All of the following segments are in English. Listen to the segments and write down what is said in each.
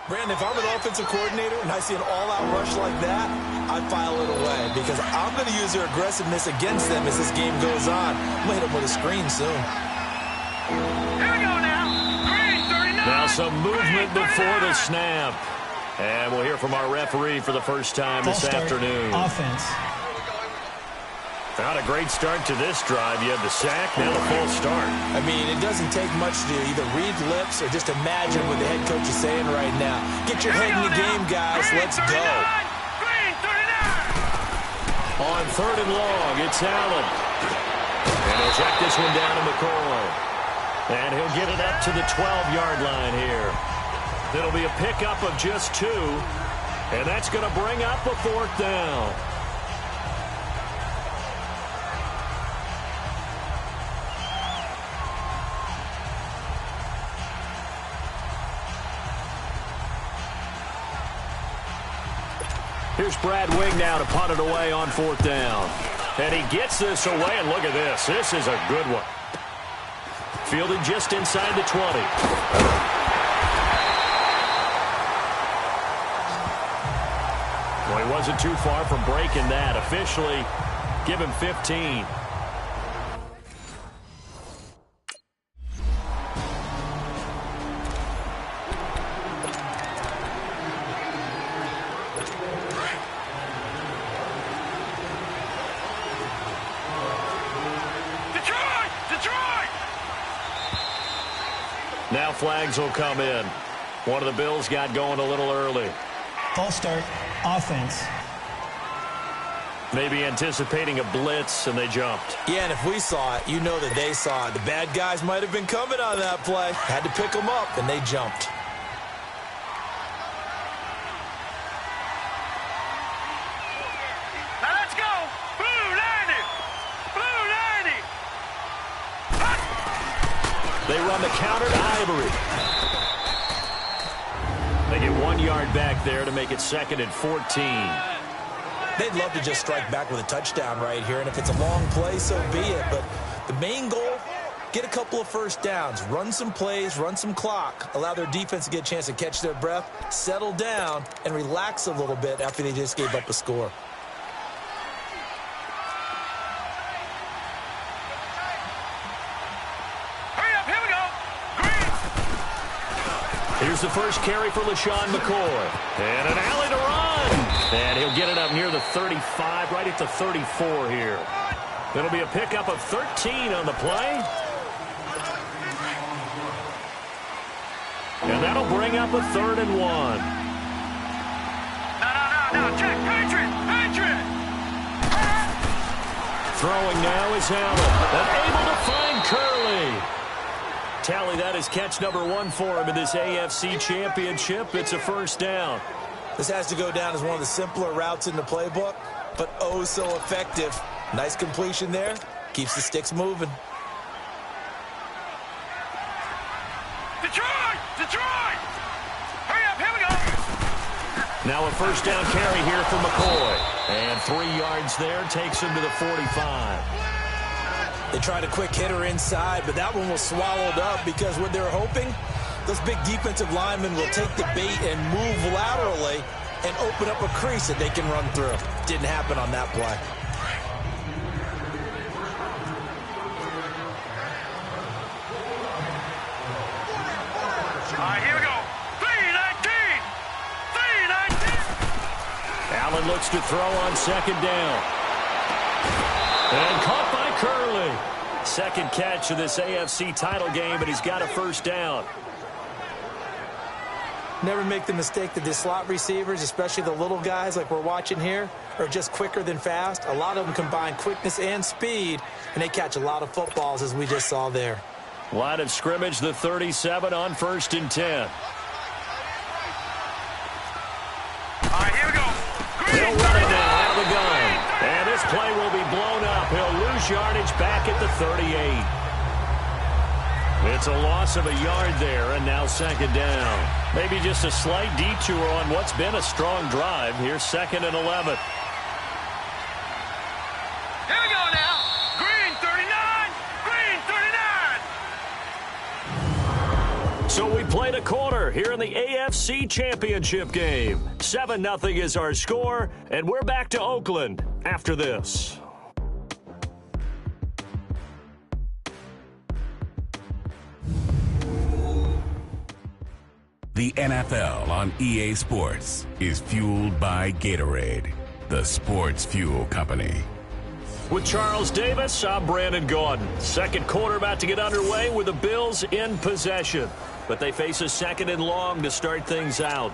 Brandon, if I'm an offensive coordinator and I see an all-out rush like that, I file it away because I'm going to use their aggressiveness against them as this game goes on. I'm going to hit them with a screen soon. Here we go now. Green 39. Now some movement before the snap. And we'll hear from our referee for the first time this afternoon. Offense. Not a great start to this drive. You have the sack, now the full start. I mean, it doesn't take much to either read lips or just imagine what the head coach is saying right now. Get your head in the game, guys. Let's go. On 3rd and long, it's Allen. And he'll check this one down to McCoy. And he'll get it up to the 12-yard line here. It'll be a pickup of just 2. And that's going to bring up a 4th down. Here's Brad Wing now to punt it away on 4th down. And he gets this away, and look at this. This is a good one. Fielded just inside the 20. Well, he wasn't too far from breaking that. Officially, give him 15. Now flags will come in. One of the Bills got going a little early. False start. Offense. Maybe anticipating a blitz, and they jumped. Yeah, and if we saw it, you know that they saw it. The bad guys might have been coming on that play. Had to pick them up, and they jumped. Now let's go. Blue 90. Blue 90. They run the counter to Ivory. They get 1 yard back there to make it 2nd and 14. They'd love to just strike back with a touchdown right here, and if it's a long play, so be it. But the main goal, get a couple of first downs, run some plays, run some clock, allow their defense to get a chance to catch their breath, settle down, and relax a little bit after they just gave up a score. Here's the first carry for LaShawn McCoy. And an alley to run. And he'll get it up near the 35, right at the 34 here. It'll be a pickup of 13 on the play. And that'll bring up a 3rd and 1. No, check. Patriot. Throwing now is Allen. And able to find Curley. Tally, that is catch number 1 for him in this AFC championship. It's a first down. This has to go down as one of the simpler routes in the playbook, but oh so effective. Nice completion there. Keeps the sticks moving. Detroit! Hurry up, here we go! Now a first down carry here for McCoy. And 3 yards there takes him to the 45. They tried a quick hitter inside, but that one was swallowed up because what they're hoping, those big defensive linemen will take the bait and move laterally and open up a crease that they can run through. Didn't happen on that play. All right, here we go. 3-19. Allen looks to throw on 2nd down. And caught by Curley. Second catch of this AFC title game, and he's got a first down. Never make the mistake that the slot receivers, especially the little guys like we're watching here, are just quicker than fast. A lot of them combine quickness and speed, and they catch a lot of footballs, as we just saw there. Line of scrimmage, the 37 on 1st and 10. All right, here we go. He'll run it now out of the gun. And this play will be blown up. He'll lose yardage back at the 38. It's a loss of a yard there, and now 2nd down. Maybe just a slight detour on what's been a strong drive. Here's 2nd and 11. Here we go now. Green 39. So we played a quarter here in the AFC Championship game. 7-0 is our score, and we're back to Oakland after this. The NFL on EA Sports is fueled by Gatorade, the sports fuel company. With Charles Davis, I'm Brandon Gaudin. Second quarter about to get underway with the Bills in possession. But they face a second and long to start things out.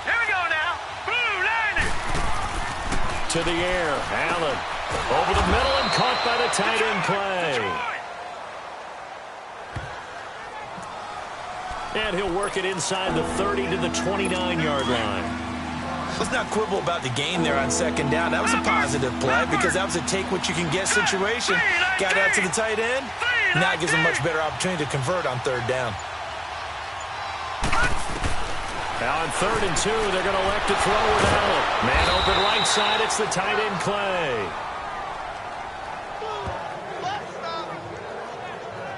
Here we go now. Blue line. To the air, Allen. Over the middle and caught by the tight end play. And he'll work it inside the 30 to the 29-yard line. Let's not quibble about the gain there on second down. That was a positive play because that was a take-what-you-can-get situation. Got out to the tight end. Now it gives them a much better opportunity to convert on third down. Now on 3rd and 2, they're going to elect to throw with Allen. Man open right side, it's the tight end Clay.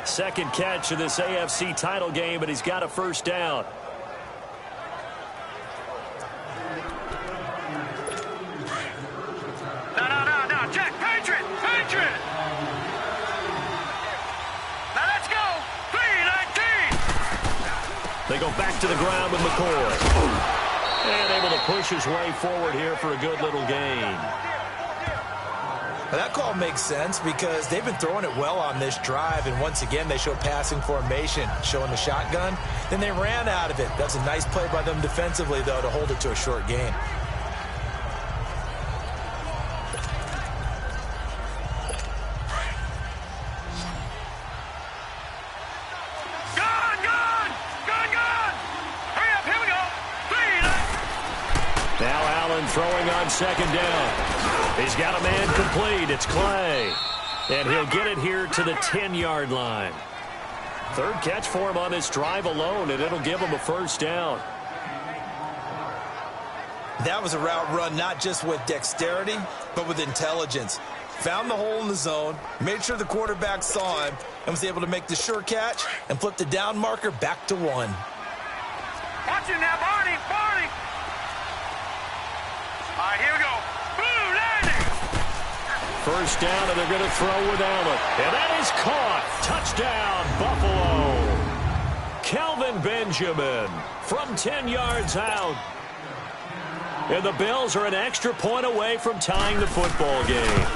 Second catch of this AFC title game, but he's got a first down. No, check, Patriot. Now let's go. 3-19. They go back to the ground with McCoy. And able to push his way forward here for a good little gain. Now that call makes sense because they've been throwing it well on this drive, and once again they show passing formation, showing the shotgun. Then they ran out of it. That's a nice play by them defensively, though, to hold it to a short gain. Gone. Hurry up, here we go. 3-19. Now Allen throwing on second down. He's got a man complete. It's Clay. And he'll get it here to the 10-yard line. Third catch for him on this drive alone, and it'll give him a first down. That was a route run not just with dexterity, but with intelligence. Found the hole in the zone, made sure the quarterback saw him, and was able to make the sure catch and flip the down marker back to 1. Watch him now, Barney. All right, here we go. Blue landing. First down, and they're going to throw with Allen. And that is caught. Touchdown, Buffalo. Kelvin Benjamin from 10 yards out. And the Bills are an extra point away from tying the football game.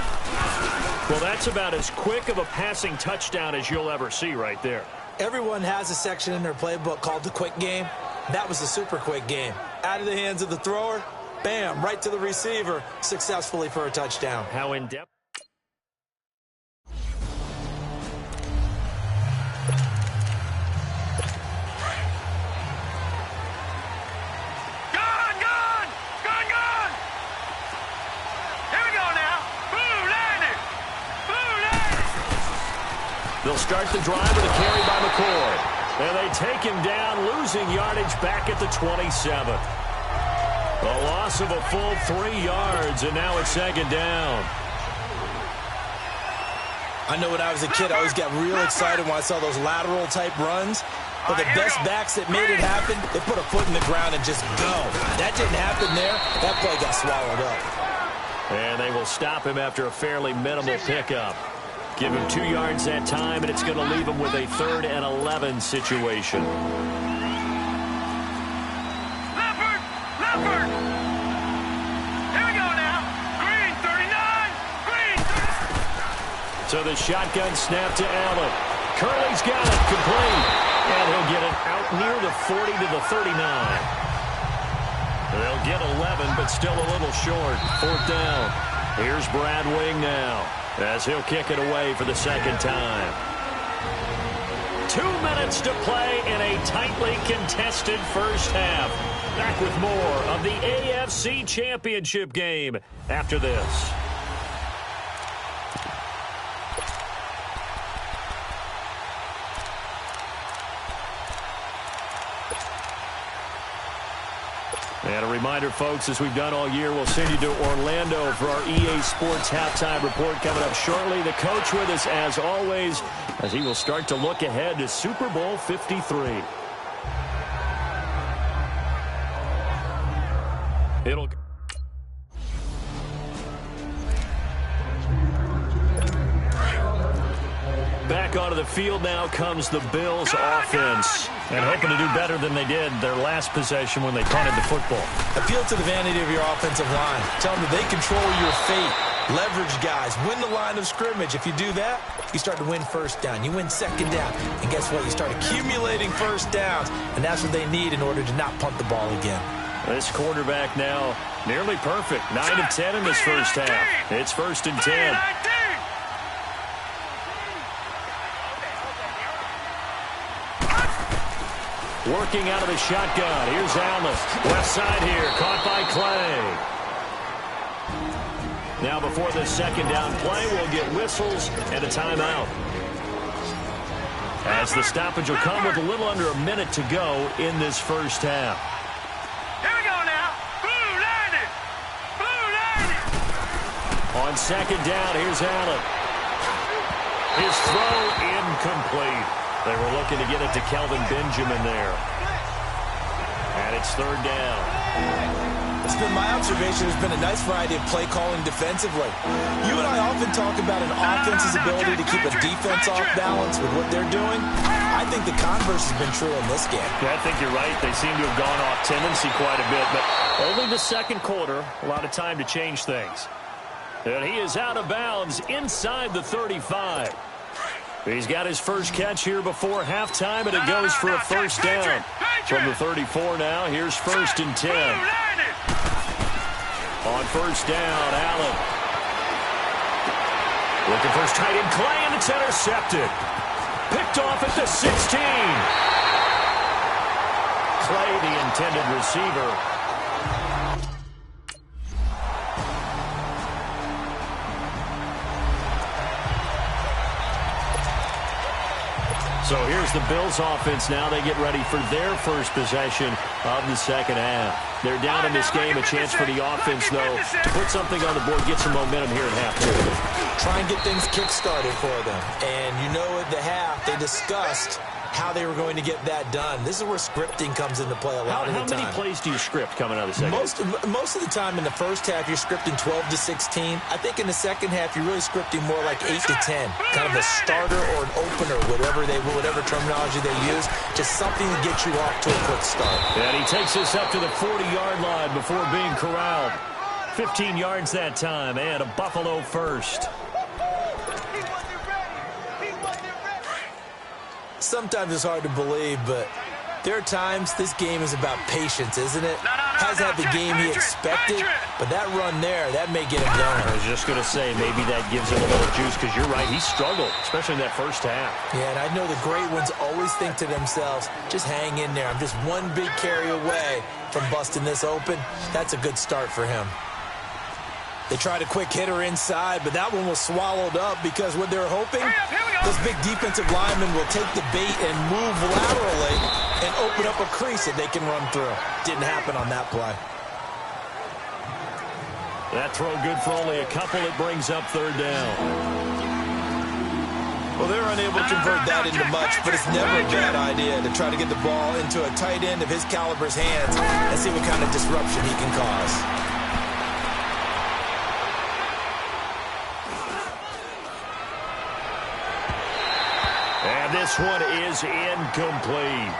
Well, that's about as quick of a passing touchdown as you'll ever see right there. Everyone has a section in their playbook called the quick game. That was the super quick game. Out of the hands of the thrower, bam, right to the receiver, successfully for a touchdown. How in-depth? Gone. Here we go now. Blue landing. They'll start the drive with a carry by McCoy. And they take him down, losing yardage back at the 27. A loss of a full 3 yards, and now it's second down. I know when I was a kid, I always got real excited when I saw those lateral-type runs. But the best backs that made it happen, they put a foot in the ground and just go. That didn't happen there. That play got swallowed up. And they will stop him after a fairly minimal pickup. Give him 2 yards that time, and it's going to leave him with a 3rd and 11 situation. Leopard. Here we go now. Green 39. So the shotgun snap to Allen. Curley's got it, complete. And he'll get it out near the 40 to the 39. They'll get 11, but still a little short. 4th down. Here's Brad Wing now, as he'll kick it away for the second time. 2 minutes to play in a tightly contested first half. Back with more of the AFC Championship game after this. And a reminder, folks, as we've done all year, we'll send you to Orlando for our EA Sports halftime report coming up shortly. The coach with us, as always, as he will start to look ahead to Super Bowl 53. Back onto the field now comes the Bills offense. And hoping to do better than they did their last possession when they punted the football. Appeal to the vanity of your offensive line. Tell them that they control your fate. Leverage guys. Win the line of scrimmage. If you do that, you start to win first down. You win second down. And guess what? You start accumulating first downs. And that's what they need in order to not punt the ball again. This quarterback now nearly perfect. 9 of 10 in this first half. It's 1st and 10. Working out of the shotgun. Here's Allen. Left side here. Caught by Clay. Now before the second down play, we'll get whistles and a timeout. As the stoppage will come with a little under a minute to go in this first half. Here we go now. Blue 90. Blue 90. On second down, here's Allen. His throw incomplete. They were looking to get it to Kelvin Benjamin there. And it's 3rd down. It's been my observation there's been a nice variety of play calling defensively. You and I often talk about an offense's ability to keep a defense off balance with what they're doing. I think the converse has been true in this game. Yeah, I think you're right. They seem to have gone off tendency quite a bit, but only the second quarter, a lot of time to change things. And he is out of bounds inside the 35. He's got his first catch here before halftime, and it goes for a first down. From the 34 now, here's 1st and 10. On first down, Allen. Looking for his tight end, Clay, and it's intercepted. Picked off at the 16. Clay, the intended receiver. So here's the Bills offense now. They get ready for their first possession of the second half. They're down in this game. A chance for the offense, though, to put something on the board, get some momentum here at half two. Try and get things kick-started for them. And you know at the half, they discussed how they were going to get that done. This is where scripting comes into play a lot of the time. How many plays do you script coming out of the second half? Most of the time in the first half, you're scripting 12 to 16. I think in the second half, you're really scripting more like 8 to 10. Kind of a starter or an opener, whatever terminology they use. Just something to get you off to a quick start. And he takes us up to the 40-yard line before being corralled. 15 yards that time, and a Buffalo first. Sometimes it's hard to believe, but there are times this game is about patience, isn't it? Hasn't had the game he expected, but that run there, that may get him going. I was just going to say, maybe that gives him a little juice, because you're right, he struggled, especially in that first half. Yeah, and I know the great ones always think to themselves, just hang in there. I'm just one big carry away from busting this open. That's a good start for him. They tried a quick hitter inside, but that one was swallowed up because what they're hoping, those big defensive linemen will take the bait and move laterally and open up a crease that they can run through. Didn't happen on that play. That throw good for only a couple. It brings up 3rd down. Well, they're unable to convert that into much, but it's never a bad idea to try to get the ball into a tight end of his caliber's hands and see what kind of disruption he can cause. And this one is incomplete.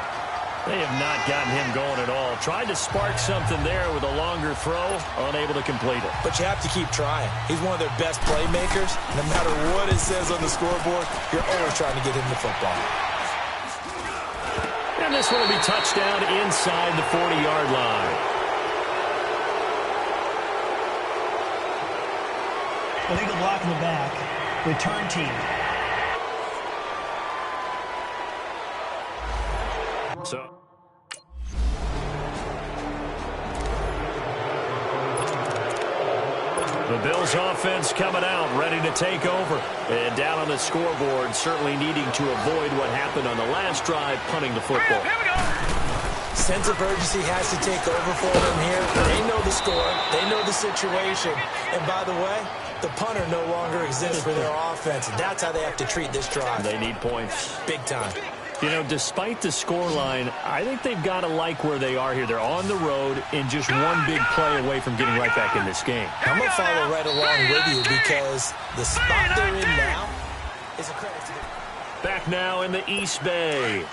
They have not gotten him going at all. Tried to spark something there with a longer throw, unable to complete it. But you have to keep trying. He's one of their best playmakers. No matter what it says on the scoreboard, you're always trying to get him the football. And this one will be touchdown inside the 40-yard line. Illegal block in the back. Return team. So the Bills offense coming out, ready to take over. And down on the scoreboard, certainly needing to avoid what happened on the last drive, punting the football. Sense of urgency has to take over for them here. They know the score. They know the situation. And by the way, the punter no longer exists for their offense. That's how they have to treat this drive. They need points. Big time. You know, despite the scoreline, I think they've got to like where they are here. They're on the road and just one big play away from getting right back in this game. I'm going to follow right along with you because the spot they're in now is a credit to them. Back now in the East Bay.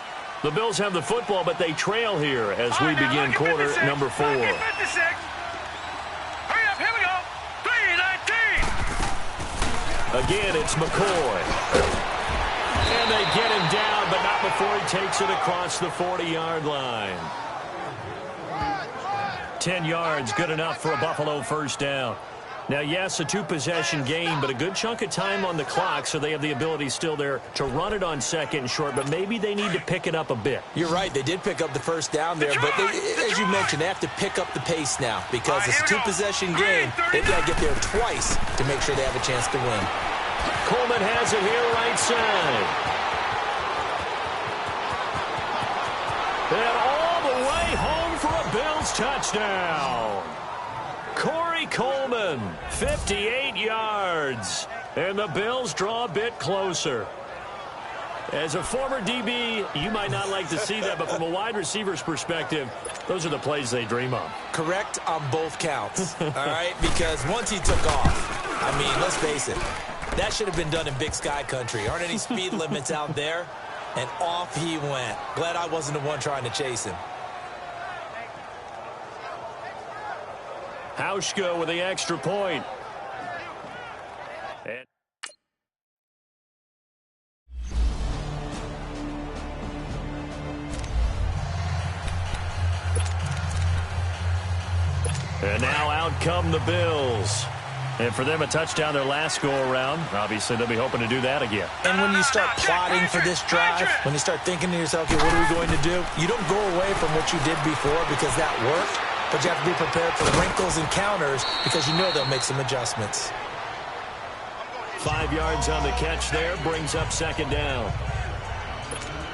The Bills have the football, but they trail here as we begin quarter number 4. Hurry up, here we go. 3:19. Again, it's McCoy. And they get him down, but not before he takes it across the 40-yard line. 10 yards, good enough for a Buffalo first down. Now, yes, a 2-possession game, but a good chunk of time on the clock, so they have the ability still there to run it on second and short, but maybe they need to pick it up a bit. You're right. They did pick up the first down there, but as you mentioned, they have to pick up the pace now because it's a 2-possession game. They've got to get there twice to make sure they have a chance to win. Coleman has it here right side. And all the way home for a Bills touchdown. Corey Coleman, 58 yards. And the Bills draw a bit closer. As a former DB, you might not like to see that, but from a wide receiver's perspective, those are the plays they dream of. Correct on both counts, all right? Because once he took off, I mean, let's face it, that should have been done in Big Sky country. Aren't any speed limits out there? And off he went. Glad I wasn't the one trying to chase him. Hauschka with the extra point. And now out come the Bills. And for them, a touchdown their last go-around. Obviously, they'll be hoping to do that again. And when you start plotting for this drive, when you start thinking to yourself, okay, what are we going to do? You don't go away from what you did before because that worked, but you have to be prepared for wrinkles and counters because you know they'll make some adjustments. 5 yards on the catch there, brings up second down.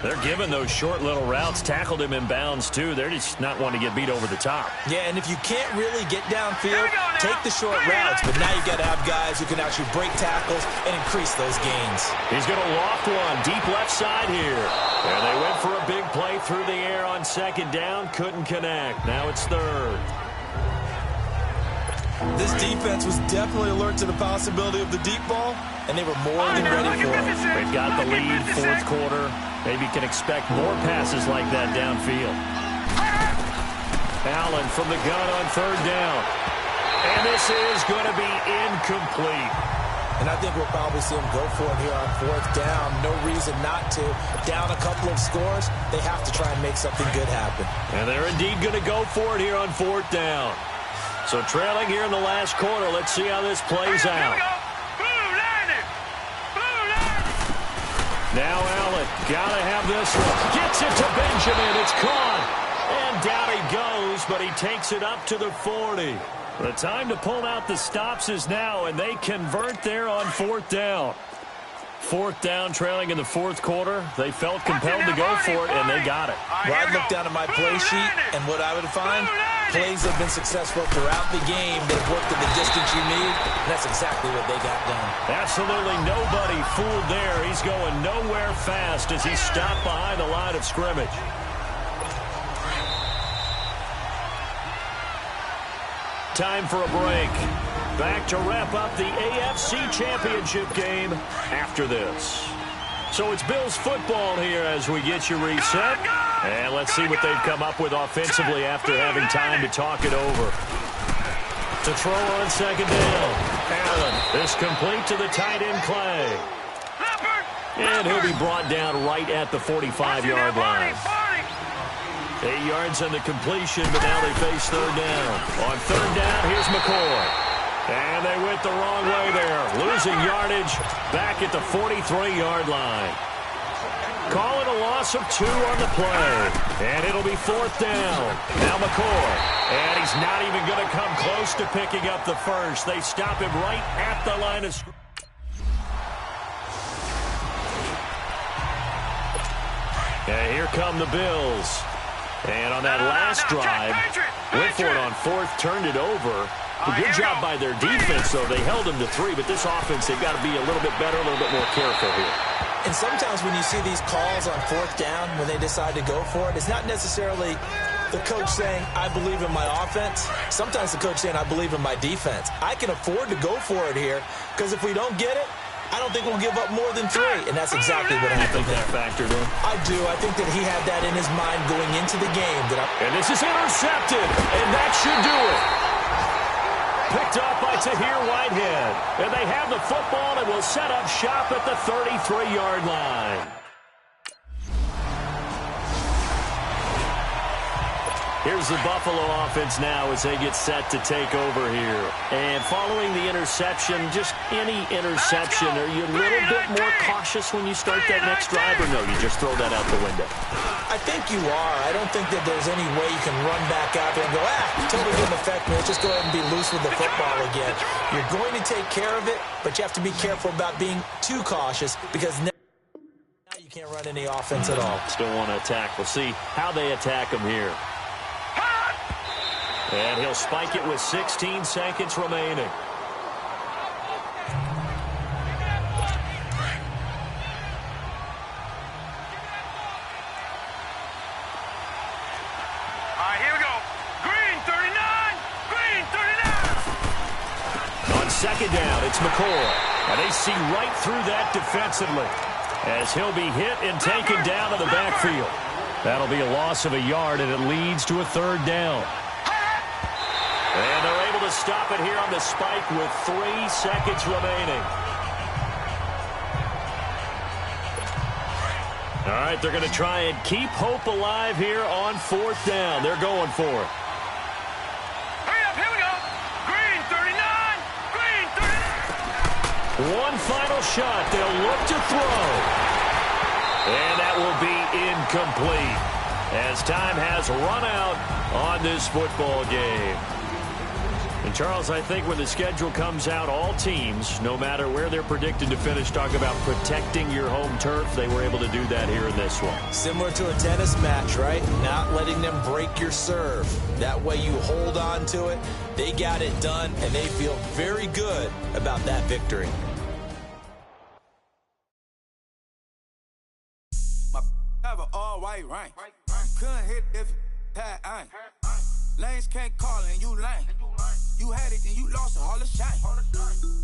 They're giving those short little routes. Tackled him in bounds, too. They're just not wanting to get beat over the top. Yeah, and if you can't really get downfield, take the short routes. But now you got to have guys who can actually break tackles and increase those gains. He's going to loft one deep left side here. And they went for a big play through the air on second down. Couldn't connect. Now it's third. This defense was definitely alert to the possibility of the deep ball, and they were more than ready for it. They've got the lead, fourth quarter. Maybe you can expect more passes like that downfield. Allen from the gun on third down. And this is going to be incomplete. And I think we'll probably see them go for it here on fourth down. No reason not to. Down a couple of scores, they have to try and make something good happen. And they're indeed going to go for it here on fourth down. So trailing here in the last quarter. Let's see how this plays out. Now Allen, gotta have this one. Gets it to Benjamin, it's caught. And down he goes, but he takes it up to the 40. The time to pull out the stops is now, and they convert there on fourth down. Fourth down, trailing in the fourth quarter. They felt compelled to go for it, and they got it. Well, I'd look down at my play sheet, and what I would find, plays have been successful throughout the game that have worked at the distance you need, and that's exactly what they got done. Absolutely nobody fooled there. He's going nowhere fast as he stopped behind the line of scrimmage. Time for a break. Back to wrap up the AFC Championship game after this. So it's Bills football here as we get you reset. And let's see what they've come up with offensively after having time to talk it over. To throw on second down. Allen is complete to the tight end Clay. And he'll be brought down right at the 45-yard line. 8 yards on the completion, but now they face third down. On third down, here's McCoy. And they went the wrong way there. Losing yardage back at the 43-yard line. Call it a loss of 2 on the play. And it'll be fourth down. Now McCoy. And he's not even going to come close to picking up the first. They stop him right at the line of scrimmage. And here come the Bills. And on that last drive, went for it on fourth, turned it over. A good job by their defense, though. They held them to 3, but this offense, they've got to be a little bit better, a little bit more careful here. And sometimes when you see these calls on fourth down, when they decide to go for it, it's not necessarily the coach saying, I believe in my offense. Sometimes the coach saying, I believe in my defense. I can afford to go for it here, because if we don't get it, I don't think we'll give up more than 3. And that's exactly what happened. You think that factored in? I do. I think that he had that in his mind going into the game. And this is intercepted, and that should do it. Picked up by Tahir Whitehead. And they have the football and will set up shop at the 33-yard line. Here's the Buffalo offense now as they get set to take over here. And following the interception, just any interception, are you a little bit more cautious when you start that next drive, or no, you just throw that out the window? I think you are. I don't think that there's any way you can run back out there and go, totally didn't affect me. Let's just go ahead and be loose with the football again. You're going to take care of it, but you have to be careful about being too cautious, because now you can't run any offense at all. Still want to attack. We'll see how they attack them here. And he'll spike it with 16 seconds remaining. All right, here we go. Green 39. Green 39. On second down, it's McCoy. And they see right through that defensively as he'll be hit and taken down to the backfield. That'll be a loss of a yard, and it leads to a third down. And they're able to stop it here on the spike with 3 seconds remaining. All right, they're going to try and keep hope alive here on fourth down. They're going for it. Hurry up, here we go. Green 39. Green 39. One final shot. They'll look to throw. And that will be incomplete as time has run out on this football game. And, Charles, I think when the schedule comes out, all teams, no matter where they're predicted to finish, talk about protecting your home turf. They were able to do that here in this one. Similar to a tennis match, right? Not letting them break your serve. That way you hold on to it. They got it done, and they feel very good about that victory. My have an all-white ring. Couldn't hit if had ain't. Lanes can't call and you lame. You had it and you lost it, all the shame.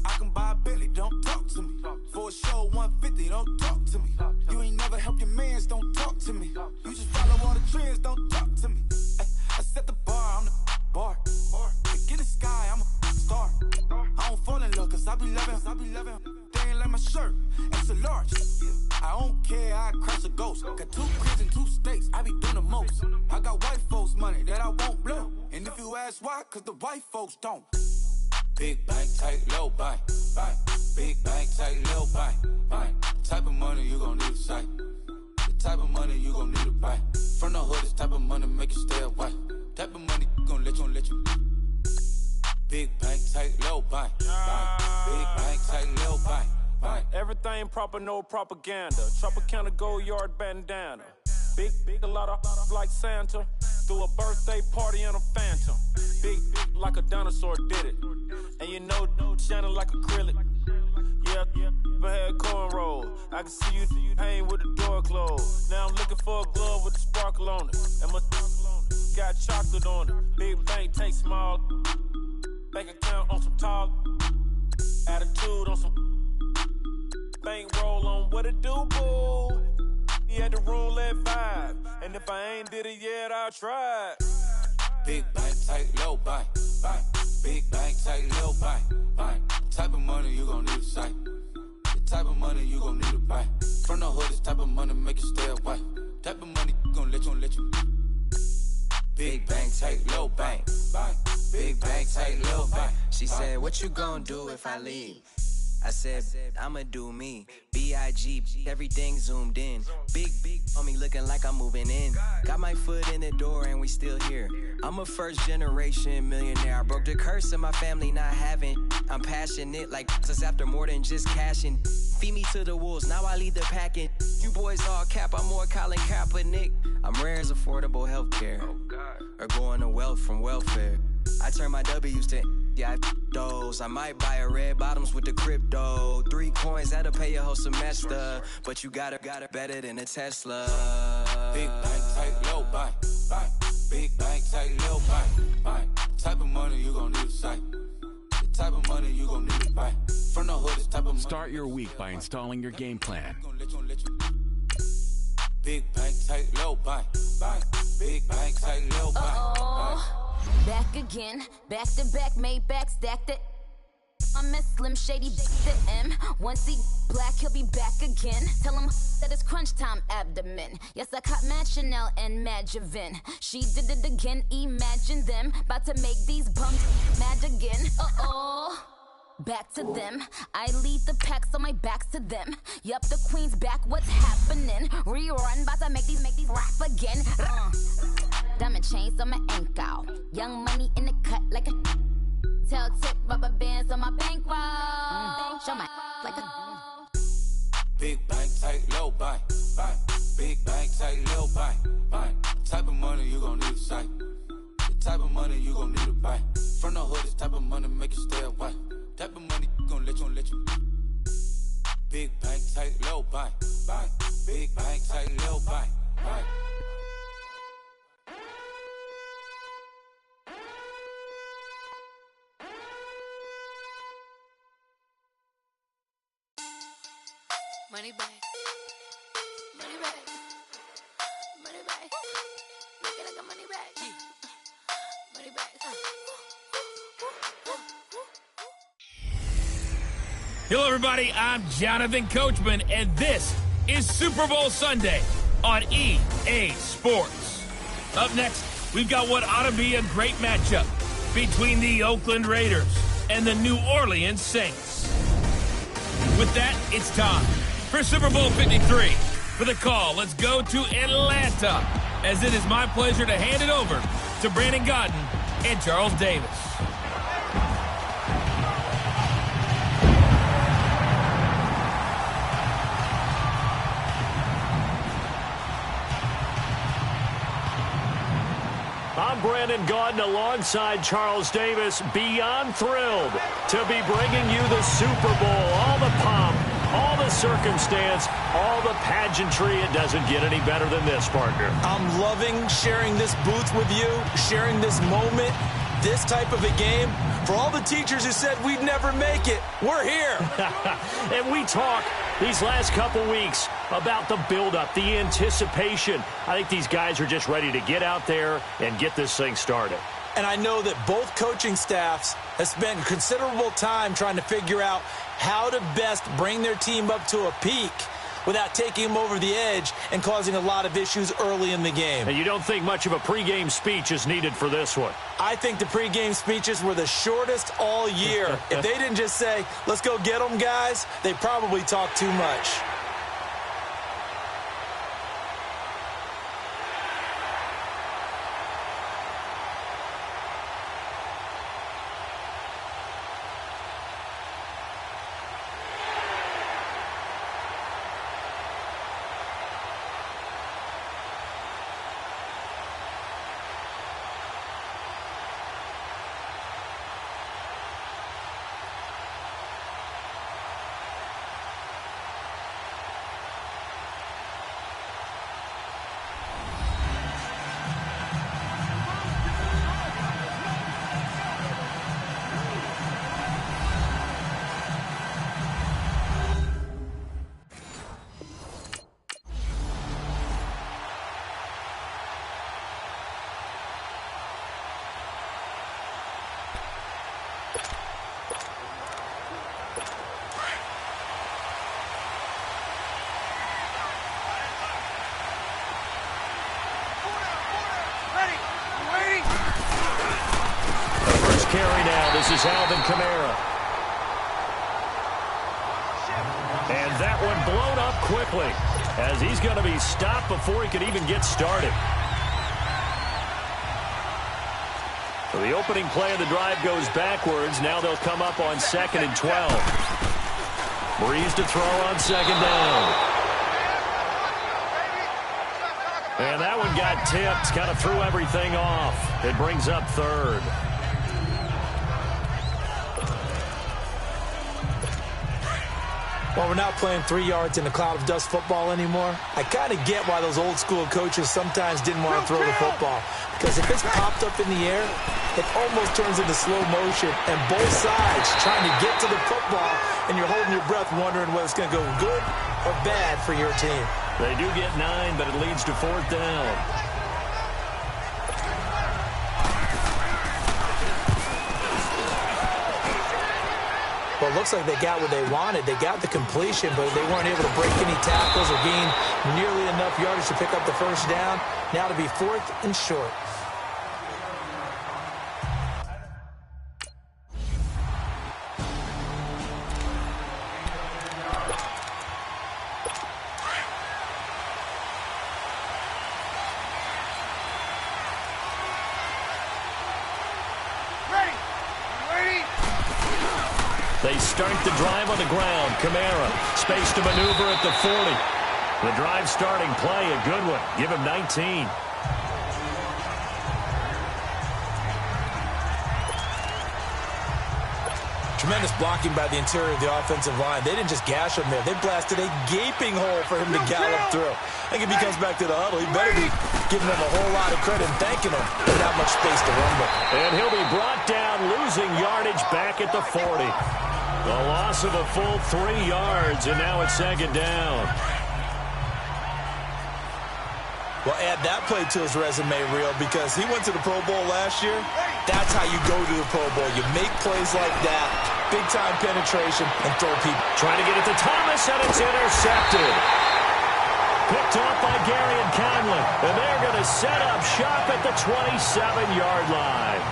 I can buy a Billy, don't talk to me. For a show 150, don't talk to me. You ain't never helped your mans, don't talk to me. You just follow all the trends, don't talk to me. I set the bar, I'm the bar. Get the sky, I'm a star. I don't fall in love, cause I be loving. They ain't like my shirt, it's a large. I don't care, I crash a ghost. Got 2 cribs and 2 states, I be doing the most. I got white folks money that I won't blow. And if you ask why, cause the white folks don't. Big bank, tight, low bank, bank. Big bank, tight, low bank, bank. Type of money you gon' need to sight. The type of money you gon' need to buy. From the hood, this type of money make you stay away. Type of money gon' let you. Big bank, tight, low bank, bank. Big bank, tight, low bank. Everything proper, no propaganda. Tropicana Gold Yard bandana. Big, a lot of like Santa. Threw a birthday party in a phantom. Big like a dinosaur did it. And you know, shining like acrylic. Yeah, I had cornrows. I can see you hang with the door closed. Now I'm looking for a glove with a sparkle on it. And my got chocolate on it. Big bank, take small. Bank account on some tall. Attitude on some. Bankroll on what it do, boo. He had the roulette vibe. And if I ain't did it yet, I'll try. Big bank, tight, low bank, bank. Big bank, tight, low bank, bank. Type of money you gon' need to sight. The type of money you gon' need to buy. From the hood, this type of money make you stay away. Type of money gon' let you. Big bank, tight, low bank, bank. Big bank, tight, low bank. She said, what you gon' do if I leave? I said, I'ma do me. B.I.G. Everything zoomed in. Big on me looking like I'm moving in. Got my foot in the door and we still here. I'm a first generation millionaire. I broke the curse of my family not having. I'm passionate like us after more than just cashing. Feed me to the wolves, now I lead the packing. You boys all cap, I'm more Colin Kaepernick. I'm rare as affordable healthcare. Or going to wealth from welfare. I turn my W's to those. I might buy a red bottoms with the crypto. 3 coins, that'll pay your whole semester. But you gotta better than a Tesla. Big bank, tight, low bank. Big bank, tight, low bank. Type of money you gon' need to sight. The type of money you gon' need to buy. From the hood, this type of money. Start your week by installing your game plan. Big bank, tight, low bank. Big bank, tight, low bank. Back again, back to back, made back, stacked it. I'm a Slim Shady, big the M. Once he black, he'll be back again. Tell him that it's crunch time abdomen. Yes, I caught Mad Chanel and Mad Javin. She did it again, imagine them. About to make these bums mad again. Back to them. I lead the pack, so my back's to them. Yup, the queen's back, what's happening? Rerun, about to make these rap again. Diamond chains on my ankle. Young money in the cut like a tail tip, rubber bands on my bankroll. Show my like a big bank, tight, low bank. Big bank, tight, low bank. Type of money you gon' need to sight. The type of money you gon' need to buy. From the hood, this type of money make you stay away. Type of money gon' let you. Big bank, tight, low bank. Big bank, tight, low bank. Money back. Money back. Money back. Look at I got money back. Money back. Hello, everybody. I'm Jonathan Coachman, and this is Super Bowl Sunday on EA Sports. Up next, we've got what ought to be a great matchup between the Oakland Raiders and the New Orleans Saints. With that, it's time for Super Bowl 53. For the call, let's go to Atlanta, as it is my pleasure to hand it over to Brandon Godden and Charles Davis. I'm Brandon Godden alongside Charles Davis, beyond thrilled to be bringing you the Super Bowl. All the pomp, all the circumstance, all the pageantry. It doesn't get any better than this, partner. I'm loving sharing this booth with you, sharing this moment, this type of a game. For all the teachers who said we'd never make it, we're here. And we talk these last couple weeks about the buildup, the anticipation. I think these guys are just ready to get out there and get this thing started. And I know that both coaching staffs have spent considerable time trying to figure out how to best bring their team up to a peak without taking them over the edge and causing a lot of issues early in the game. And you don't think much of a pregame speech is needed for this one? I think the pregame speeches were the shortest all year. If they didn't just say, let's go get them, guys, they probably talked too much. Carry now. This is Alvin Kamara. quickly, as he's going to be stopped before he could even get started. So the opening play of the drive goes backwards. Now they'll come up on 2nd and 12. Breeze to throw on 2nd down. And that one got tipped, kind of threw everything off. It brings up 3rd. Well, we're not playing 3 yards in a cloud of dust football anymore. I kind of get why those old school coaches sometimes didn't want to throw the football. Because if it's popped up in the air, it almost turns into slow motion. And both sides trying to get to the football, and you're holding your breath wondering whether it's going to go good or bad for your team. They do get 9, but it leads to 4th down. Well, it looks like they got what they wanted. They got the completion, but they weren't able to break any tackles or gain nearly enough yardage to pick up the first down. Now to be 4th and short. They start the drive on the ground. Kamara, space to maneuver at the 40. The drive starting play, a good one. Give him 19. Tremendous blocking by the interior of the offensive line. They didn't just gash him there. They blasted a gaping hole for him to gallop through. I think if he comes back to the huddle, he better be giving them a whole lot of credit and thanking them for that much space to rumble. And he'll be brought down, losing yardage back at the 40. A loss of a full 3 yards, and now it's 2nd down. Well, add that play to his resume reel because he went to the Pro Bowl last year. That's how you go to the Pro Bowl. You make plays like that, big-time penetration, and throw people. Trying to get it to Thomas, and it's intercepted. Picked off by Gary and Conlon, and they're going to set up shop at the 27-yard line.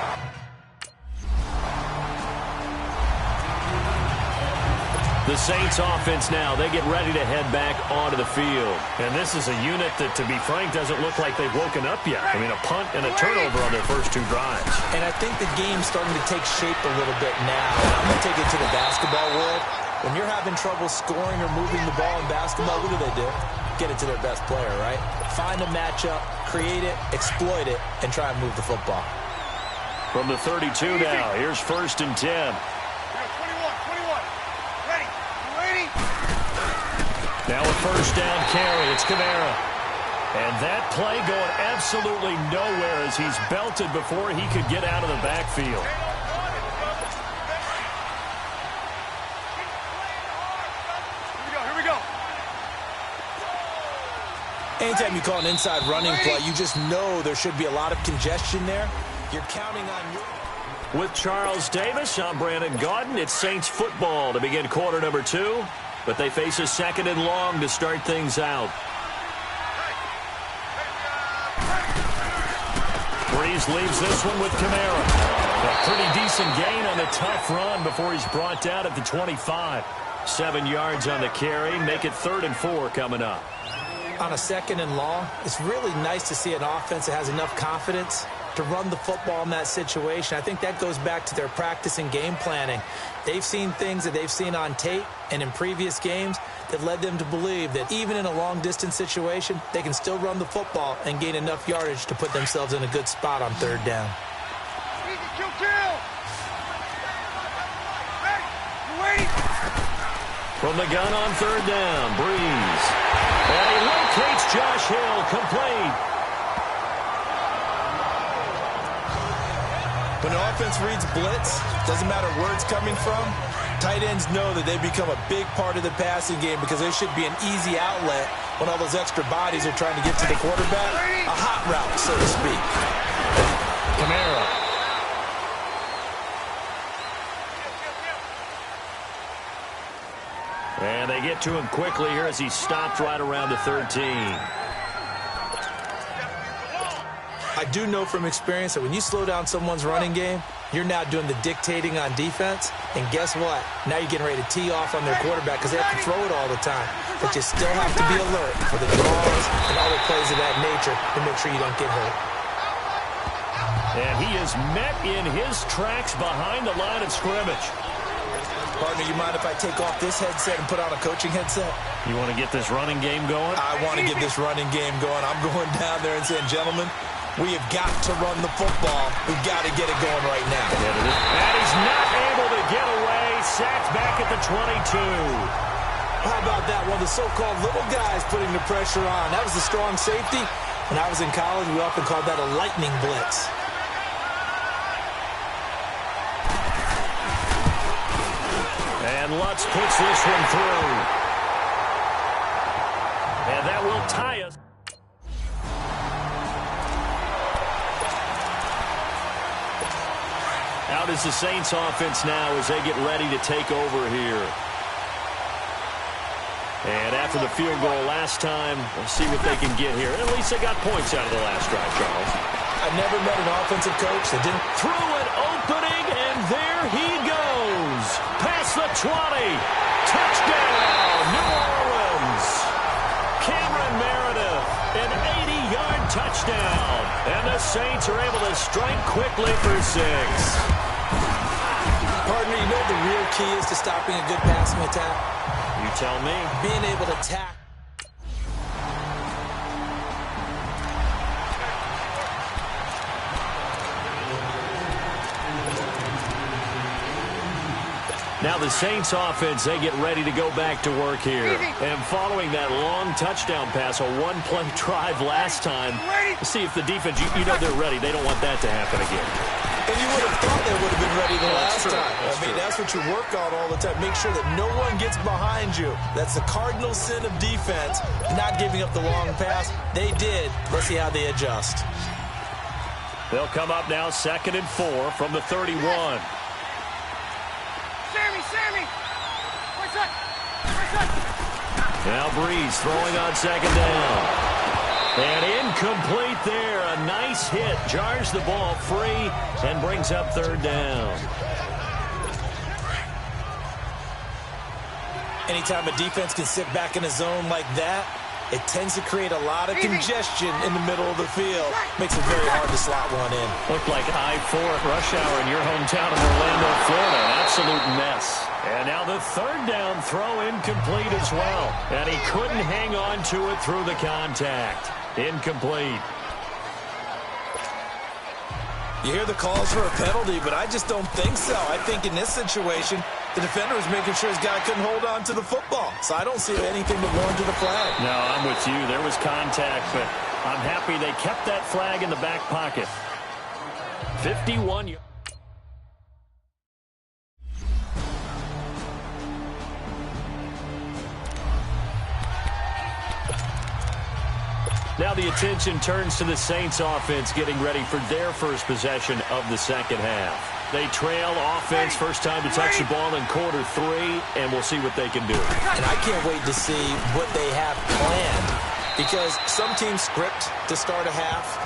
The Saints offense now, they get ready to head back onto the field. And this is a unit that, to be frank, doesn't look like they've woken up yet. I mean, a punt and a turnover on their first 2 drives. And I think the game's starting to take shape a little bit now. I'm going to take it to the basketball world. When you're having trouble scoring or moving the ball in basketball, what do? Get it to their best player, right? Find a matchup, create it, exploit it, and try and move the football. From the 32 now, here's 1st and 10. Now a first down carry. It's Kamara. And that play going absolutely nowhere as he's belted before he could get out of the backfield. Here we go. Anytime you call an inside running play, you just know there should be a lot of congestion there. You're counting on your... With Charles Davis, I'm Brandon Gaudin. It's Saints football to begin quarter number 2. But they face a 2nd and long to start things out. Breeze leaves this one with Kamara. A pretty decent gain on the tough run before he's brought down at the 25. 7 yards on the carry. Make it 3rd and 4 coming up. On a 2nd and long, it's really nice to see an offense that has enough confidence to run the football in that situation. I think that goes back to their practice and game planning. They've seen things that they've seen on tape and in previous games that led them to believe that even in a long-distance situation, they can still run the football and gain enough yardage to put themselves in a good spot on 3rd down. From the gun on 3rd down, Breeze. And he locates Josh Hill, complete. When an offense reads blitz, doesn't matter where it's coming from, tight ends know that they become a big part of the passing game because there should be an easy outlet when all those extra bodies are trying to get to the quarterback. A hot route, so to speak. Kamara. And they get to him quickly here as he stopped right around the 13. I do know from experience that when you slow down someone's running game, you're now doing the dictating on defense. And guess what? Now you're getting ready to tee off on their quarterback because they have to throw it all the time. but you still have to be alert for the draws and other plays of that nature to make sure you don't get hurt. And he is met in his tracks behind the line of scrimmage. Partner, you mind if I take off this headset and put on a coaching headset? You want to get this running game going? I want to get this running game going. I'm going down there and saying, gentlemen, we have got to run the football. We've got to get it going right now. And he's not able to get away. Sacked back at the 22. How about that? One of the so-called little guys putting the pressure on. That was the strong safety. When I was in college, we often called that a lightning blitz. And Lutz puts this one through. And that will tie us. Out is the Saints offense now as they get ready to take over here. And after the field goal last time, we'll see what they can get here. At least they got points out of the last drive, Charles. I've never met an offensive coach that didn't... Through an opening, and there he goes. Past the 20. Touchdown, New Orleans. Cameron Meredith, an 80-yard touchdown. And the Saints are able to strike quickly for 6. Partner, you know the real key is to stopping a good passing attack? You tell me. Being able to tackle. Now the Saints offense, they get ready to go back to work here. And following that long touchdown pass, a one-play drive last time, see if the defense, you know they're ready. They don't want that to happen again. And you would have thought they would have been ready the last time. I mean, that's what you work on all the time. Make sure that no one gets behind you. That's the cardinal sin of defense, not giving up the long pass. They did. Let's see how they adjust. They'll come up now 2nd and 4 from the 31. Sammy! What's up? Now Breeze throwing on 2nd down. And incomplete there. A nice hit. Jars the ball free and brings up 3rd down. Anytime a defense can sit back in a zone like that, it tends to create a lot of congestion in the middle of the field. Makes it very hard to slot one in. Looked like I-4 at rush hour in your hometown of Orlando, Florida. An absolute mess. And now the 3rd down throw incomplete as well. And he couldn't hang on to it through the contact. Incomplete. You hear the calls for a penalty, but I just don't think so. I think in this situation, the defender was making sure his guy couldn't hold on to the football. So I don't see anything that warranted a flag. No, I'm with you. There was contact, but I'm happy they kept that flag in the back pocket. 51. Now the attention turns to the Saints offense getting ready for their first possession of the 2nd half. They trail offense, first time to touch the ball in quarter 3, and we'll see what they can do. And I can't wait to see what they have planned, because some teams script to start a half.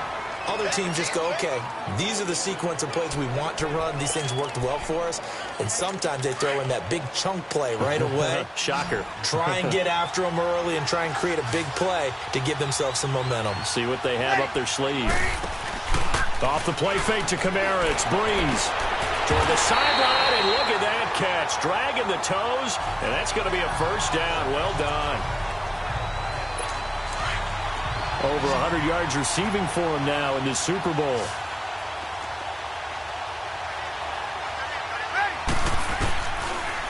Other teams just go, okay, these are the sequence of plays we want to run. These things worked well for us. And sometimes they throw in that big chunk play right away. Shocker. Try and get after them early and try and create a big play to give themselves some momentum. See what they have up their sleeve. Off the play fake to Kamara. It's Breeze. Toward the sideline, and look at that catch. Dragging the toes, and that's going to be a 1st down. Well done. Over 100 yards receiving for him now in this Super Bowl.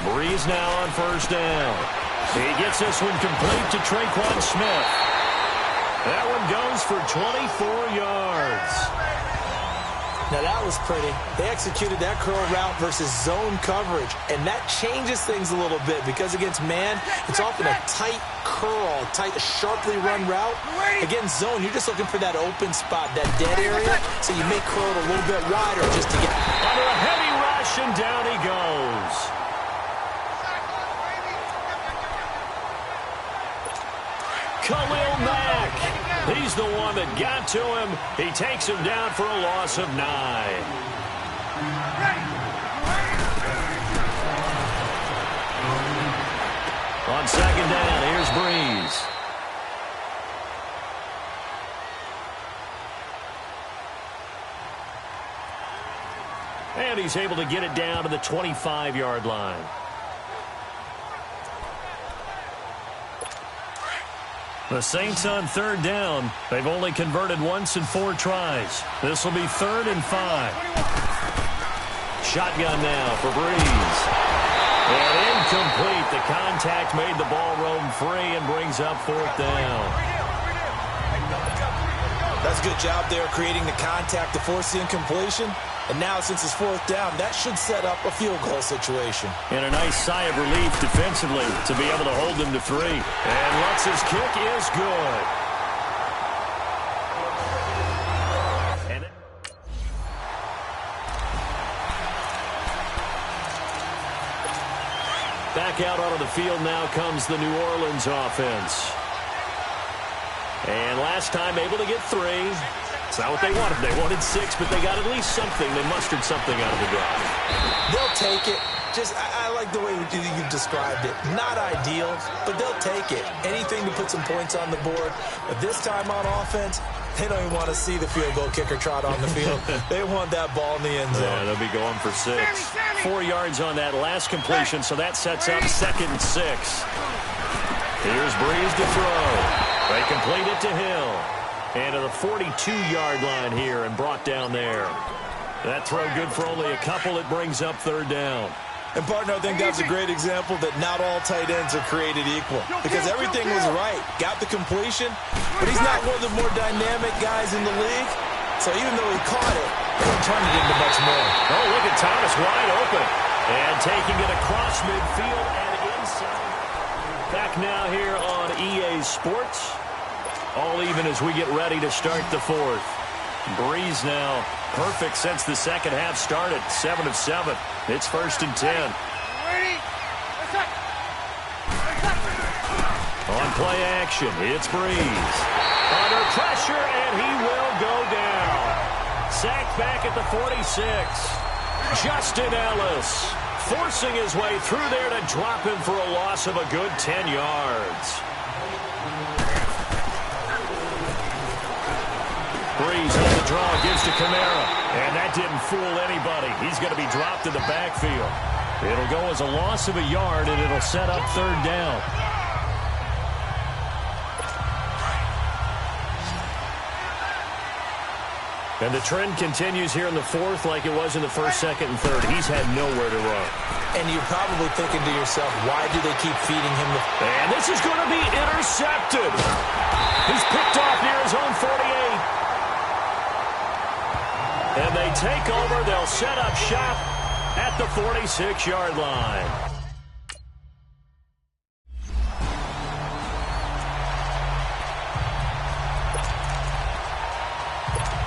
Breeze now on 1st down. He gets this one complete to Traquan Smith. That one goes for 24 yards. Now that was pretty. They executed that curl route versus zone coverage, and that changes things a little bit because against man, it's often a tight curl, tight, sharply run route. Against zone, you're just looking for that open spot, that dead area, so you may curl it a little bit wider just to get... Under a heavy rush, and down he goes. Khalil Mack. He's the one that got to him. He takes him down for a loss of 9. On second down. Here's Breeze. And he's able to get it down to the 25-yard line. The Saints on third down. They've only converted once in 4 tries. This will be 3rd and 5. Shotgun now for Breeze. And incomplete. The contact made the ball roam free and brings up 4th down. That's a good job there creating the contact to force the incompletion. And now, since it's 4th down, that should set up a field goal situation. And a nice sigh of relief defensively to be able to hold them to 3. And Lutz's kick is good. Back out onto the field now comes the New Orleans offense. And last time able to get 3. It's not what they wanted. They wanted 6, but they got at least something. They mustered something out of the drive. They'll take it. I like the way you described it. Not ideal, but they'll take it. Anything to put some points on the board. But this time on offense, they don't even want to see the field goal kicker trot on the field. They want that ball in the end zone. Yeah, they'll be going for 6. 4 yards on that last completion, so that sets up 2nd and 6. Here's Breeze to throw. They complete it to Hill. And to the 42-yard line here and brought down there. That throw good for only a couple. It brings up 3rd down. And, partner, I think that's a great example that not all tight ends are created equal. Because everything was right. Got the completion, but he's not one of the more dynamic guys in the league. So even though he caught it, he didn't turn it into much more. Oh, look at Thomas wide open. And taking it across midfield and inside. Back now here on EA Sports. All even as we get ready to start the 4th. Breeze now perfect since the second half started. 7 of 7. It's 1st and 10. On play action, it's Breeze. Under pressure, and he will go down. Sacked back at the 46. Justin Ellis forcing his way through there to drop him for a loss of a good 10 yards. Breeze on the draw, gives to Kamara. And that didn't fool anybody. He's going to be dropped in the backfield. It'll go as a loss of a yard, and it'll set up 3rd down. And the trend continues here in the 4th like it was in the 1st, 2nd, and 3rd. He's had nowhere to run. And you're probably thinking to yourself, why do they keep feeding him the... And this is going to be intercepted. He's picked off near his own 48. And they take over. They'll set up shop at the 46-yard line.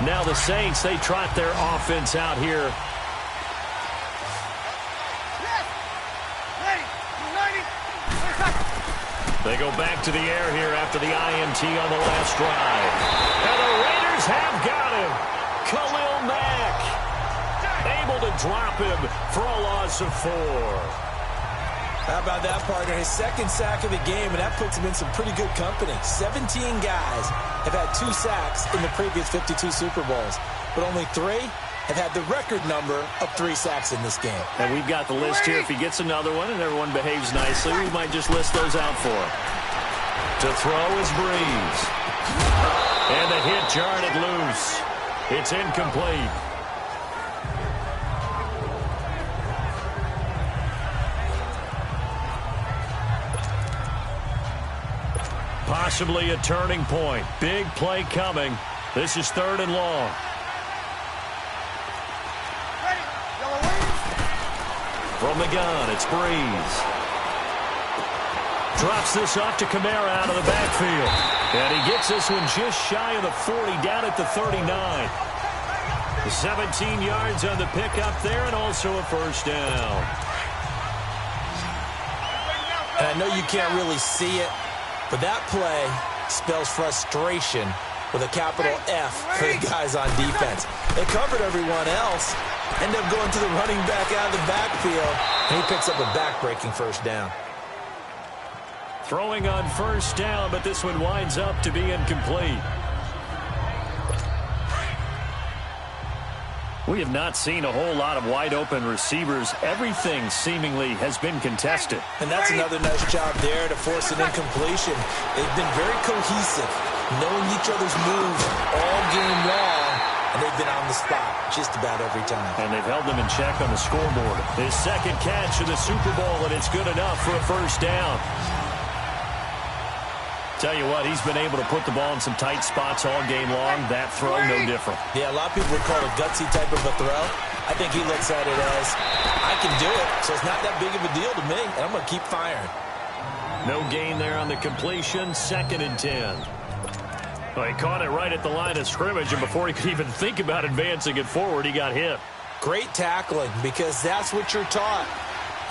Now the Saints, they trot their offense out here. They go back to the air here after the INT on the last drive. And the Raiders have got him. Khalil Mack able to drop him for a loss of 4. How about that, partner? His 2nd sack of the game, and that puts him in some pretty good company. 17 guys have had 2 sacks in the previous 52 Super Bowls, but only 3 have had the record number of 3 sacks in this game. And we've got the list here. If he gets another one and everyone behaves nicely, we might just list those out for him. To throw is Breeze. And the hit jarred it loose. It's incomplete. Possibly a turning point. Big play coming. This is 3rd and long. From the gun, it's Breeze. Drops this off to Kamara out of the backfield. And he gets this one just shy of the 40, down at the 39. 17 yards on the pickup there, and also a 1st down. And I know you can't really see it, but that play spells frustration with a capital F for the guys on defense. They covered everyone else, end up going to the running back out of the backfield, and he picks up a back-breaking 1st down. Throwing on first down, but this one winds up to be incomplete. We have not seen a whole lot of wide-open receivers. Everything seemingly has been contested. And that's another nice job there to force an incompletion. They've been very cohesive, knowing each other's moves all game long, and they've been on the spot just about every time. And they've held them in check on the scoreboard. His second catch in the Super Bowl, and it's good enough for a first down. Tell you what, he's been able to put the ball in some tight spots all game long. That throw, no different. Yeah, a lot of people would call it a gutsy type of a throw. I think he looks at it as, I can do it, so it's not that big of a deal to me, and I'm going to keep firing. No gain there on the completion, 2nd and 10. Well, he caught it right at the line of scrimmage, and before he could even think about advancing it forward, he got hit. Great tackling, because that's what you're taught.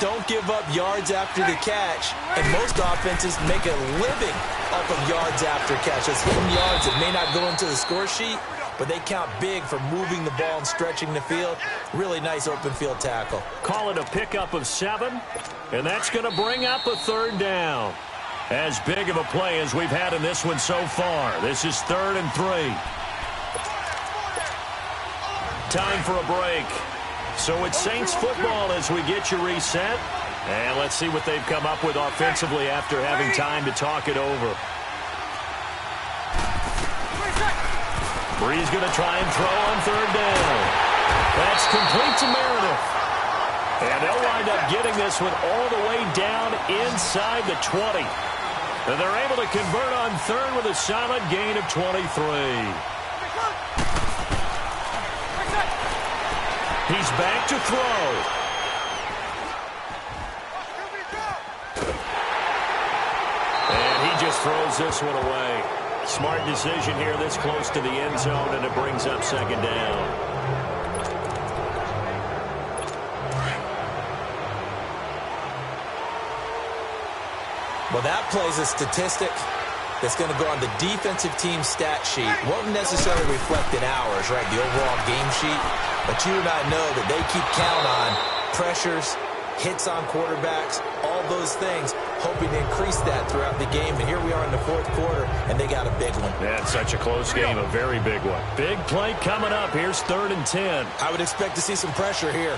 Don't give up yards after the catch, and most offenses make a living off of yards after catch. Those hidden yards that may not go into the score sheet, but they count big for moving the ball and stretching the field. Really nice open field tackle. Call it a pickup of 7, and that's going to bring up a 3rd down. As big of a play as we've had in this one so far. This is 3rd and 3. Time for a break. So it's Saints football as we get you reset. And let's see what they've come up with offensively after having time to talk it over. Bree's going to try and throw on 3rd down. That's complete to Meredith. And they'll wind up getting this one all the way down inside the 20. And they're able to convert on 3rd with a solid gain of 23. He's back to throw. And he just throws this one away. Smart decision here this close to the end zone, and it brings up 2nd down. Well, that plays a statistic that's going to go on the defensive team stat sheet. Won't necessarily reflect in ours, right, the overall game sheet. But you and I know that they keep count on pressures, hits on quarterbacks, all those things, hoping to increase that throughout the game. And here we are in the 4th quarter, and they got a big one. Yeah, it's such a close game, a very big one. Big play coming up. Here's 3rd and 10. I would expect to see some pressure here.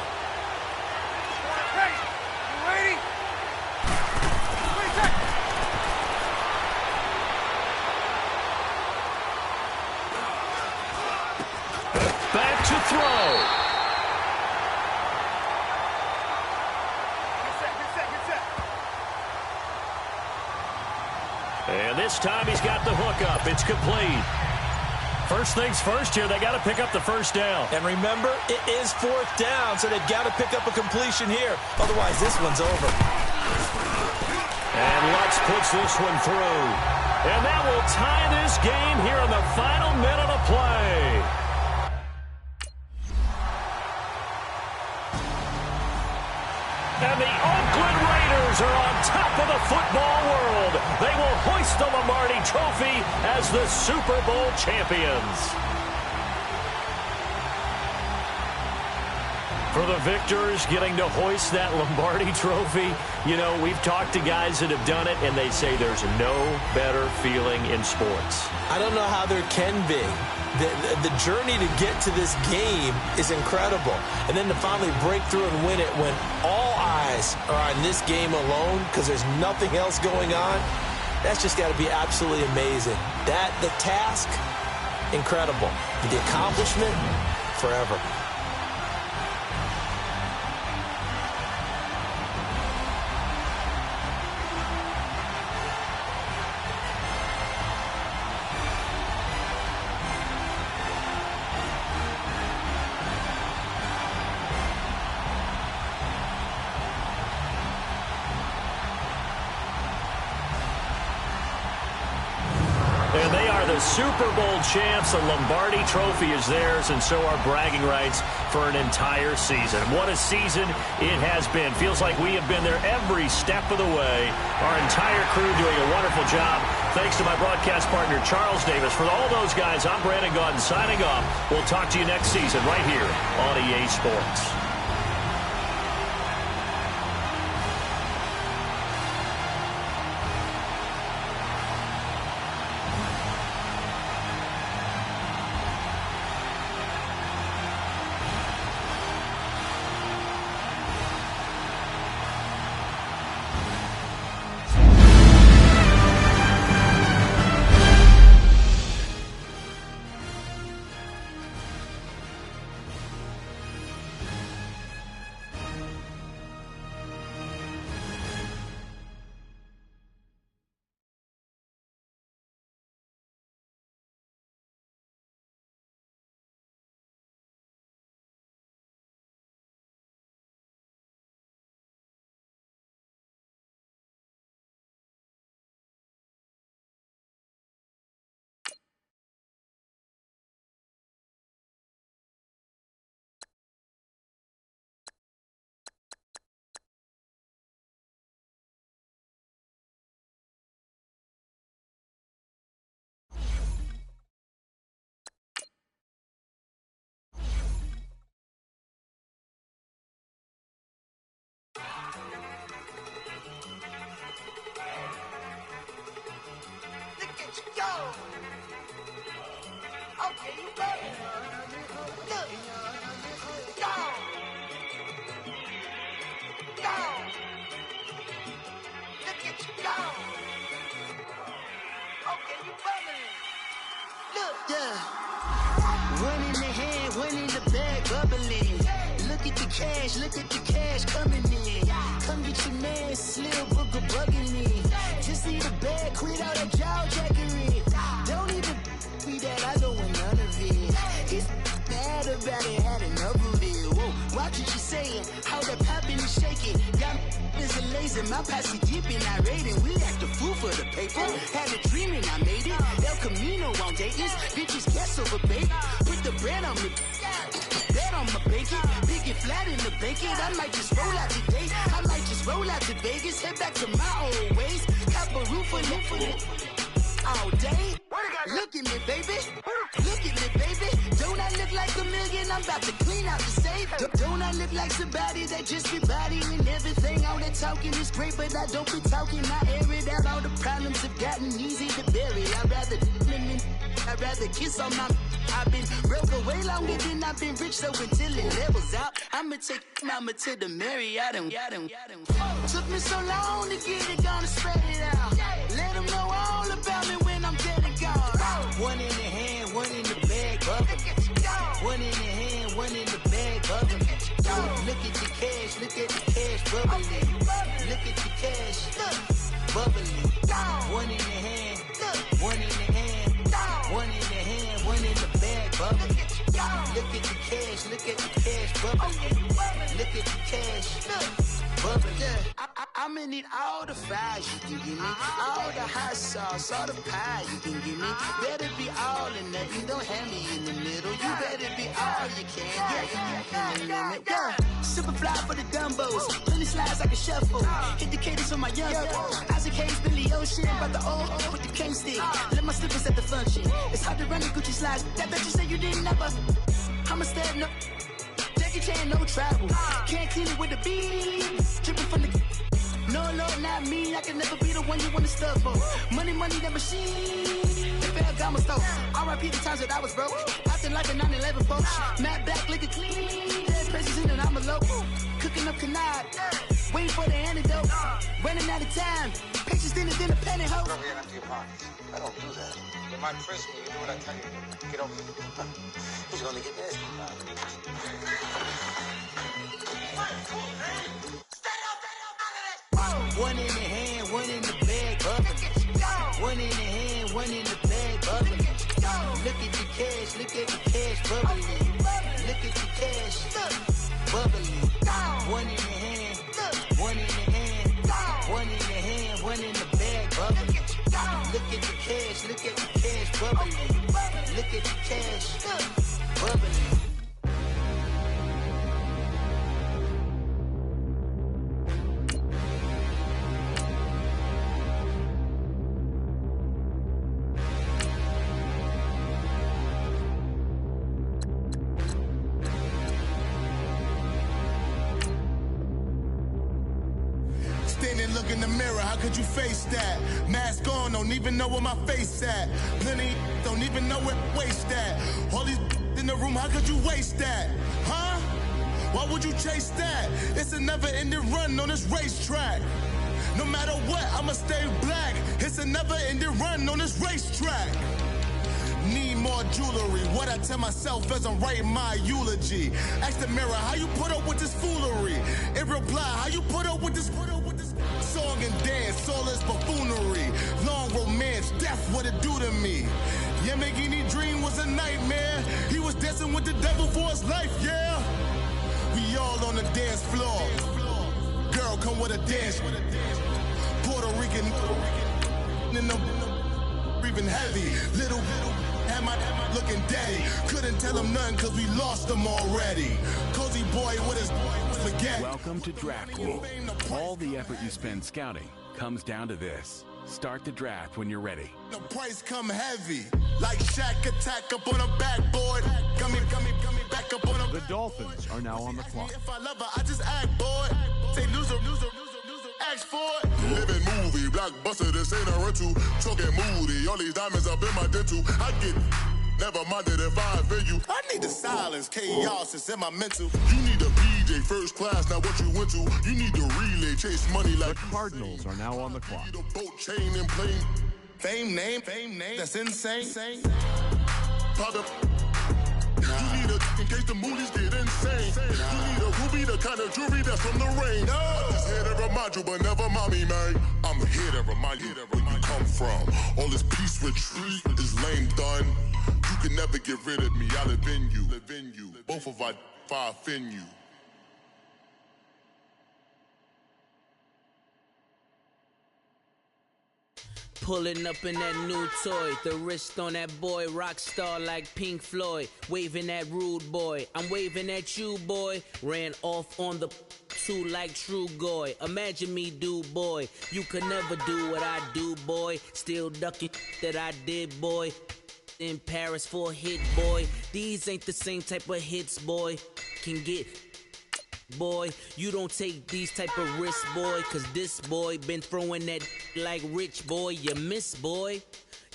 Back to throw. And this time he's got the hook up. It's complete. First things first here, they got to pick up the first down. And remember, it is 4th down, so they've got to pick up a completion here. Otherwise, this one's over. And Lutz puts this one through. And that will tie this game here in the final minute of play. And the Oakland Raiders are on top of the football world. They will hoist the Lombardi Trophy as the Super Bowl champions. For the victors getting to hoist that Lombardi Trophy, you know, we've talked to guys that have done it, and they say there's no better feeling in sports. I don't know how there can be. The journey to get to this game is incredible. And then to finally break through and win it when all eyes are on this game alone because there's nothing else going on, that's just got to be absolutely amazing. The task, incredible. The accomplishment, forever. Super Bowl champs. The Lombardi Trophy is theirs, and so are bragging rights for an entire season. What a season it has been. Feels like we have been there every step of the way. Our entire crew doing a wonderful job. Thanks to my broadcast partner, Charles Davis. For all those guys, I'm Brandon Gaudin signing off. We'll talk to you next season right here on EA Sports. Okay, you better. Look. Go. Go. Look at you go. Okay, you bubbling. Look. Yeah. One in the hand, one in the bag, bubbling. Look at the cash coming in. Come get your man, Slim Booker bugging me. Just need a bag, quit all that jaw jackery. Don't even be that, I don't want none of it. He's mad about it, had enough of it. Whoa, watch what you saying, how that poppin' and shaking. Got is a laser, my posse deep and I raiding. We act the fool for the paper. Had a dream and I made it. El Camino on Dayton's, bitches guess over bait. Put the bread on me. Bet on my bacon, big and flat in the bacon. I might just roll out today. I might just roll out to Vegas, head back to my old ways. Have a roof for all day. Look at me, baby. Look at me, baby. Don't I look like a million? I'm about to clean out the safe. Don't I look like somebody that just be bodying everything? All that talking is great, but I don't be talking. I air it out. All the problems have gotten easy to bury. I'd rather kiss on my. I've been broke away longer than I've been rich, so until it levels out, I'ma take mama to the Marriott and took me so long to get it, gonna spread it out. Let them know all about me when I'm dead and gone. One in the hand, one in the bag, bubble. One in the hand, one in the bag, bubble. Look at the cash, bubbling. Look at the cash, bubbling. One in the hand, one in the hand. One in the hand, one in the bag, bubbling. Look at the cash, bubbling. Look at the cash, bubbling. I'ma need all the fries you can give me, all the hot sauce, all the pie you can give me. Better be all or nothing, don't have me in the middle. You better be all you can, yeah. Super fly for the dumbos, plenty slides like a shuffle. Hit the cadence on my young Isaac Hayes, Billy Ocean, about the old with the cane stick. Let my slippers at the function. It's hard to run the Gucci slides. That bet you say you didn't never. I'ma stand up. Jackie Chan, no travel. Can't clean it with the beat. Dripping from the. No, not me. I can never be the one you wanna stuff for. Money, that machine. The Ferragamo store. R.I.P. the times that I was broke. Acting like a 9/11 folks. Matt back, looking clean. Dead presses in and I'm a local. Cooking up canard. Waiting for the antidote. Running out of time. Pictures thinner than a penny hoe. Over here empty your pockets. I don't do that. You might frisk me. You do what I tell you. Get over here. Who's gonna get this? One in the hand, one in the bag, bubbling. One in the hand, one in the bag, bubbling. Look at the cash, bubbling. Look at the cash, bubbling. One in the hand, one in the hand, one in the hand, one in the bag, bubbling. Look at the cash, bubbling. Look at the cash, bubbling. Look in the mirror, how could you face that? Mask on, don't even know where my face at. Plenty don't even know where waste at. All these in the room, how could you waste that? Huh? Why would you chase that? It's a never-ending run on this racetrack. No matter what, I'ma stay black. It's a never-ending run on this racetrack. Need more jewelry, what I tell myself as I'm writing my eulogy. Ask the mirror, how you put up with this foolery? In reply, how you put up with this song and dance, all this buffoonery. Long romance, death, what it do to me? Yamagini dream was a nightmare. He was dancing with the devil for his life, yeah. We all on the dance floor. Girl, come with a dance. Puerto Rican in the breathing heavy. Little am I looking daddy. Couldn't tell him nothing cause we lost him already. Cozy boy with his forget. Welcome to Draft Week. All the effort you spend scouting comes down to this. Start the draft when you're ready. The price come heavy. Like Shaq attack up on a backboard. Gummy, back up on a. The Dolphins are now on the clock. If I love her, I just act bored. Say loser. ask for it. Living movie, blockbuster, this ain't a rental. Talking moody, all these diamonds up in my dental. I get never minded if I offend you. I need the silence, chaos, it's in my mental. You need a PJ, first class, not what you went to. You need the relay, chase money like the Cardinals are now on the clock. You need a boat, chain, and plane. Fame name, that's insane. Pop up. You need a in case the movies get insane. You need a ruby, the kind of jewelry that's from the rain. I'm just here to remind you, but never mommy, man. I'm here to remind you where you come from. All this peace retreat is lame done. You can never get rid of me. I live in you. Both of our fire fin you. Pulling up in that new toy, the wrist on that boy, rock star like Pink Floyd, waving at rude boy, I'm waving at you boy, ran off on the two like True Goy, imagine me do boy, you could never do what I do boy, still ducking that I did boy, in Paris for a hit boy, these ain't the same type of hits boy, can get boy, you don't take these type of risks, boy, cause this boy been throwing that like rich boy, you miss, boy.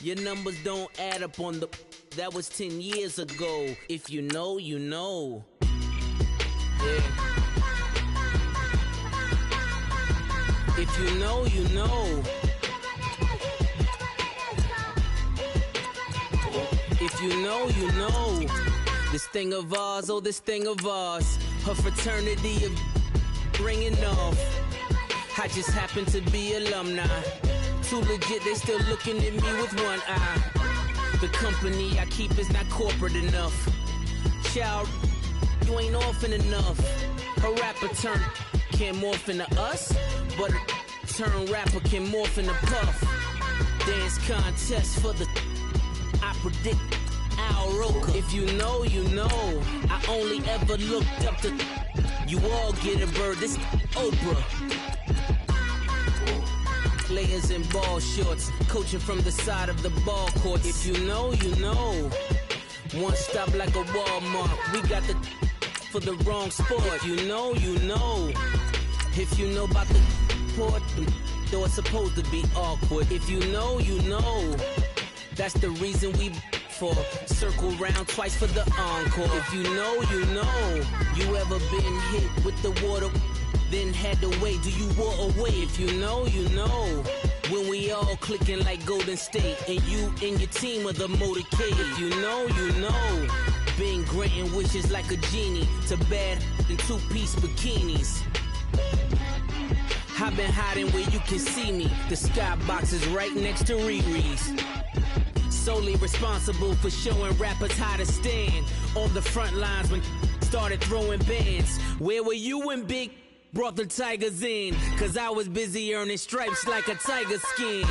Your numbers don't add up on the, that was 10 years ago. If you know, you know. Yeah. If you know, you know. If you know, you know. This thing of ours, oh, this thing of ours. Her fraternity of ringing off. I just happen to be alumni. Too legit, they still looking at me with one eye. The company I keep is not corporate enough. Child, you ain't orphan enough. A rapper turn can't morph into us, but a turn rapper can morph into Puff. Dance contest for the, I predict Al Roker. If you know, you know. I only ever looked up to, you all get a bird, this Oprah. Players in ball shorts, coaching from the side of the ball court. If you know, you know. One stop like a Walmart. We got the for the wrong sport. If you know, you know. If you know about the port, though it's supposed to be awkward. If you know, you know. That's the reason we for circle round twice for the encore. If you know, you know. You ever been hit with the water? Then had to wait, do you walk away? If you know, you know. When we all clicking like Golden State, and you and your team are the motorcade. If you know, you know. Been granting wishes like a genie to bad in two-piece bikinis. I've been hiding where you can see me. The skybox is right next to Riri's. Solely responsible for showing rappers how to stand on the front lines when started throwing bands. Where were you when Big brought the Tigers in? Cause I was busy earning stripes like a tiger skin.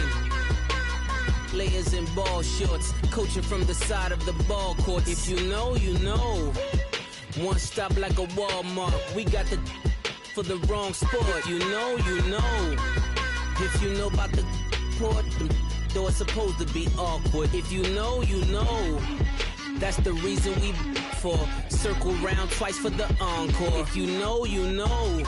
Players in ball shorts, coaching from the side of the ball court. If you know, you know. One stop like a Walmart. We got the for the wrong sport. You know, you know. If you know about the port, though it's supposed to be awkward. If you know, you know. That's the reason we for circle round twice for the encore. If you know, you know.